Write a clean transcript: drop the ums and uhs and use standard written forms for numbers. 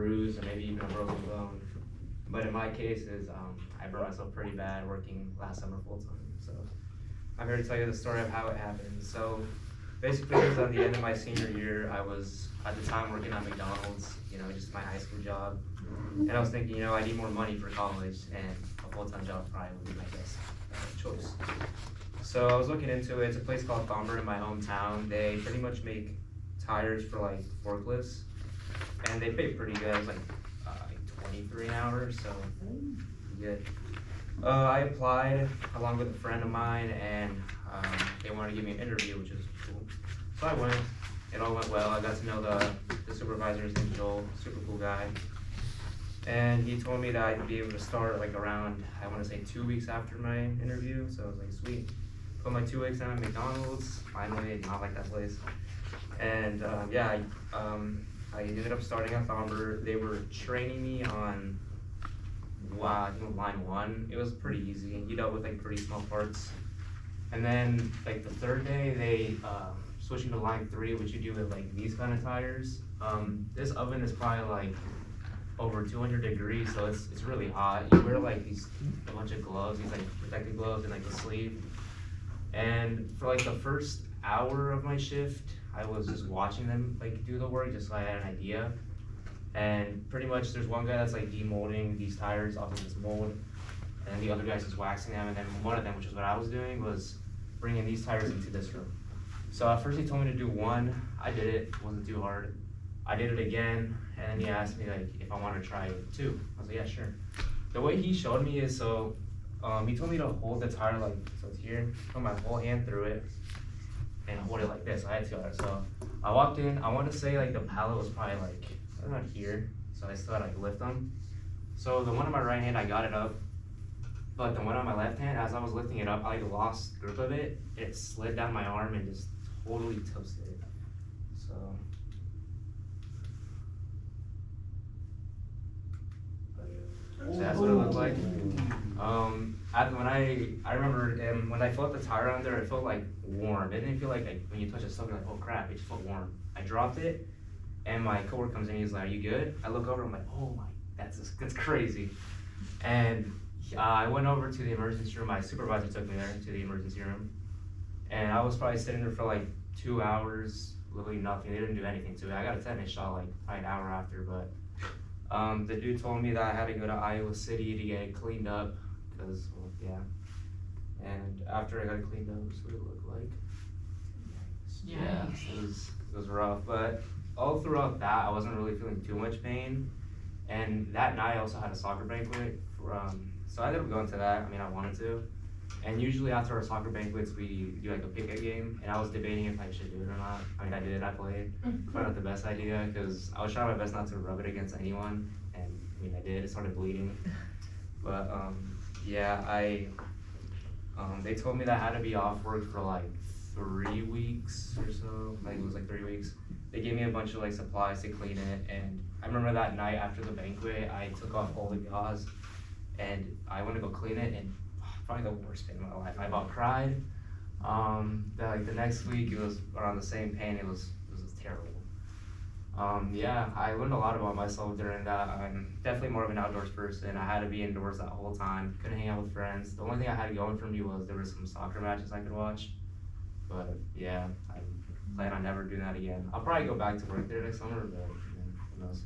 bruise or maybe even a broken bone. But in my case is I burned myself pretty bad working last summer full time. So I'm here to tell you the story of how it happened. So basically it was at the end of my senior year. I was at the time working at McDonald's, just my high school job. And I was thinking, I need more money for college, and a full-time job probably would be my best choice. So I was looking into it. It's a place called Thomber in my hometown. They pretty much make tires for like forklifts, and they pay pretty good. It's like 23 an hour, so good. I applied along with a friend of mine, and they wanted to give me an interview, which is cool. So I went. It all went well. I got to know the supervisor. His name's Joel, super cool guy. And he told me that I'd be able to start like around, I want to say 2 weeks after my interview. So I was like, sweet. Put my 2 weeks down at McDonald's. Finally, not like that place. And I ended up starting at Thomber. They were training me on, I think line 1. It was pretty easy. You dealt with like pretty small parts. And then like the third day, they switched me to line 3, which you do with like these kind of tires. This oven is probably like over 200 degrees, so it's really hot. You wear like a bunch of gloves, these like protective gloves and like the sleeve. And for like the first hour of my shift, I was just watching them like do the work just so I had an idea. And pretty much there's one guy that's like demolding these tires off of this mold, and the other guy's just waxing them, and then one of them, which is what I was doing, was bringing these tires into this room. So at first he told me to do 1, I did it wasn't too hard. I did it again, and then he asked me like if I want to try 2. I was like, yeah, sure. The way he showed me is he told me to hold the tire like, so it's here, put my whole hand through it, and hold it like this. I had 2 hours. So I walked in, I want to say like the pallet was probably like, around here, so I still had to like lift them. So the one on my right hand, I got it up, but the one on my left hand, as I was lifting it up, I like lost grip of it. It slid down my arm and just totally toasted it. So that's what it looked like. I remember when I felt the tire on there, it felt like warm. It didn't feel like when you touch a stove, you're like, oh crap, it just felt warm. I dropped it, and my coworker comes in, he's like, are you good? I look over, I'm like, oh my, that's crazy. And I went over to the emergency room. My supervisor took me there to the emergency room, and I was probably sitting there for like 2 hours, literally nothing. They didn't do anything to it. I got a tetanus shot like probably an hour after, but the dude told me that I had to go to Iowa City to get it cleaned up, because, well, yeah. And after I got it cleaned up, this is what it looked like. Yeah, it was rough, but all throughout that, I wasn't really feeling too much pain. And that night, I also had a soccer banquet. So I ended up going to that. I mean, I wanted to. And usually after our soccer banquets, we do like a pick-up game, and I was debating if I should do it or not. I mean, I did, I played. Probably not the best idea, because I was trying my best not to rub it against anyone, and I mean, I did. It started bleeding. But yeah, they told me that I had to be off work for like 3 weeks or so. Like it was like 3 weeks. They gave me a bunch of like supplies to clean it, and I remember that night after the banquet, I took off all the gauze, and I went to go clean it, and probably the worst pain of my life. I about cried. The next week, it was around the same pain. It was just terrible. Yeah, I learned a lot about myself during that. I'm definitely more of an outdoors person. I had to be indoors that whole time. Couldn't hang out with friends. The only thing I had going for me was there were some soccer matches I could watch. But yeah, I plan on never doing that again. I'll probably go back to work there next summer, but who knows.